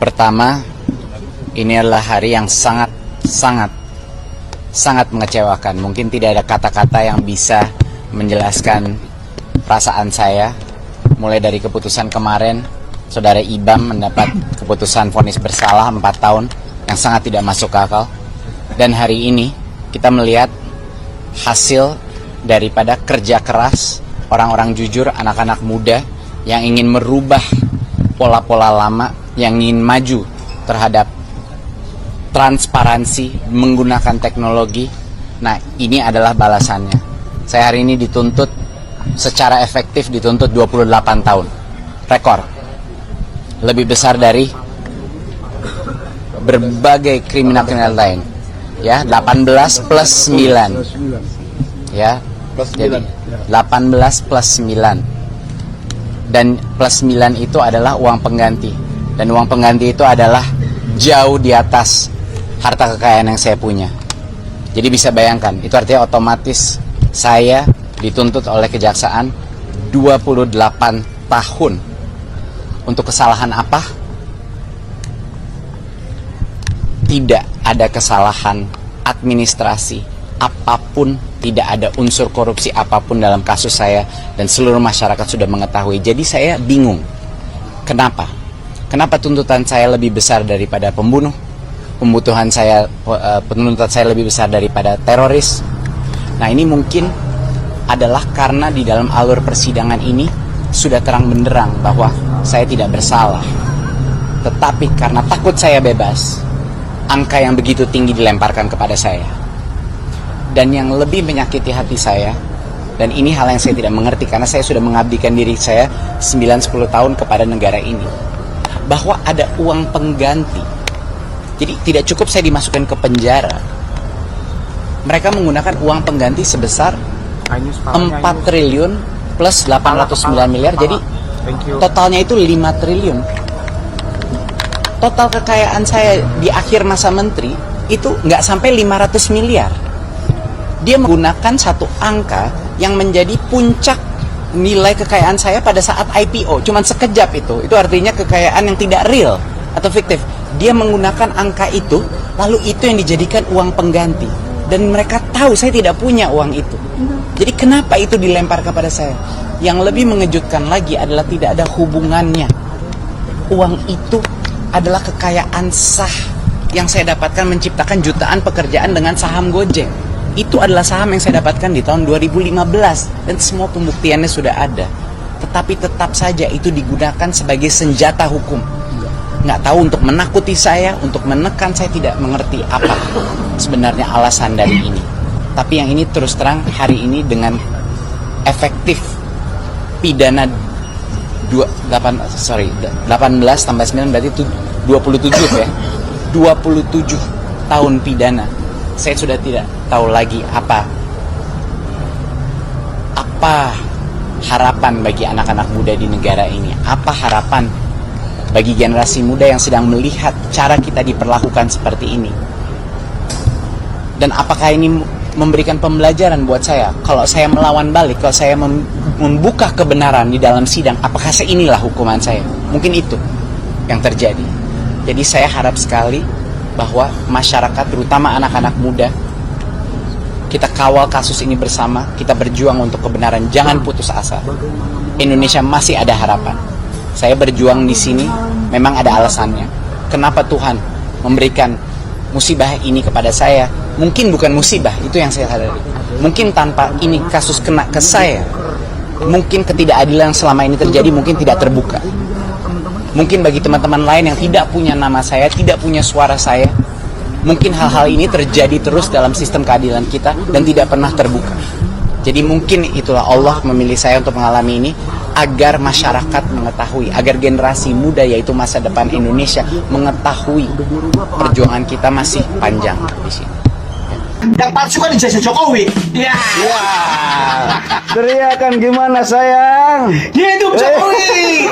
Pertama, ini adalah hari yang sangat mengecewakan. Mungkin tidak ada kata-kata yang bisa menjelaskan perasaan saya. Mulai dari keputusan kemarin, Saudara Ibam mendapat keputusan vonis bersalah 4 tahun yang sangat tidak masuk akal. Dan hari ini kita melihat hasil daripada kerja keras orang-orang jujur, anak-anak muda yang ingin merubah pola-pola lama, yang ingin maju terhadap transparansi menggunakan teknologi. Nah, ini adalah balasannya. Saya hari ini dituntut secara efektif, dituntut 28 tahun. Rekor. Lebih besar dari berbagai kriminal-kriminal lain. Ya, 18 plus 9. Ya, jadi 18 plus 9. Dan plus 9 itu adalah uang pengganti. Dan uang pengganti itu adalah jauh di atas harta kekayaan yang saya punya. Jadi bisa bayangkan, itu artinya otomatis saya dituntut oleh kejaksaan 28 tahun. Untuk kesalahan apa? Tidak ada kesalahan administrasi apapun, tidak ada unsur korupsi apapun dalam kasus saya, dan seluruh masyarakat sudah mengetahui. Jadi saya bingung. Kenapa? Kenapa tuntutan saya lebih besar daripada pembunuh? Penuntutan saya lebih besar daripada teroris? Nah, ini mungkin adalah karena di dalam alur persidangan ini sudah terang benderang bahwa saya tidak bersalah. Tetapi karena takut saya bebas, angka yang begitu tinggi dilemparkan kepada saya. Dan yang lebih menyakiti hati saya, dan ini hal yang saya tidak mengerti karena saya sudah mengabdikan diri saya 9-10 tahun kepada negara ini, bahwa ada uang pengganti. Jadi tidak cukup saya dimasukkan ke penjara. Mereka menggunakan uang pengganti sebesar 4 triliun plus 809 miliar. Jadi totalnya itu 5 triliun. Total kekayaan saya di akhir masa menteri itu nggak sampai 500 miliar. Dia menggunakan satu angka yang menjadi puncak nilai kekayaan saya pada saat IPO. Cuman sekejap itu. Itu artinya kekayaan yang tidak real atau fiktif. Dia menggunakan angka itu, lalu itu yang dijadikan uang pengganti. Dan mereka tahu saya tidak punya uang itu. Jadi kenapa itu dilempar kepada saya? Yang lebih mengejutkan lagi adalah tidak ada hubungannya. Uang itu adalah kekayaan sah yang saya dapatkan menciptakan jutaan pekerjaan dengan saham Gojek. Itu adalah saham yang saya dapatkan di tahun 2015 dan semua pembuktiannya sudah ada. Tetapi tetap saja itu digunakan sebagai senjata hukum. Nggak tahu untuk menakuti saya, untuk menekan saya, tidak mengerti apa sebenarnya alasan dari ini. Tapi yang ini terus terang hari ini dengan efektif pidana 18 tambah 9 berarti itu 27 ya. 27 tahun pidana. Saya sudah tidak tahu lagi apa harapan bagi anak-anak muda di negara ini. Apa harapan bagi generasi muda yang sedang melihat cara kita diperlakukan seperti ini. Dan apakah ini memberikan pembelajaran buat saya? Kalau saya melawan balik, kalau saya membuka kebenaran di dalam sidang, apakah inilah hukuman saya? Mungkin itu yang terjadi. Jadi saya harap sekali bahwa masyarakat, terutama anak-anak muda, kita kawal kasus ini bersama, kita berjuang untuk kebenaran, jangan putus asa. Indonesia masih ada harapan. Saya berjuang di sini memang ada alasannya. Kenapa Tuhan memberikan musibah ini kepada saya? Mungkin bukan musibah, itu yang saya sadari. Mungkin tanpa ini kasus kena ke saya, mungkin ketidakadilan yang selama ini terjadi mungkin tidak terbuka. Mungkin bagi teman-teman lain yang tidak punya nama saya, tidak punya suara saya, mungkin hal-hal ini terjadi terus dalam sistem keadilan kita dan tidak pernah terbuka. Jadi mungkin itulah Allah memilih saya untuk mengalami ini, agar masyarakat mengetahui, agar generasi muda yaitu masa depan Indonesia mengetahui perjuangan kita masih panjang di sini. Yang palsu kan ijazah Jokowi. Ya. Teriakan gimana sayang? Hidup Jokowi.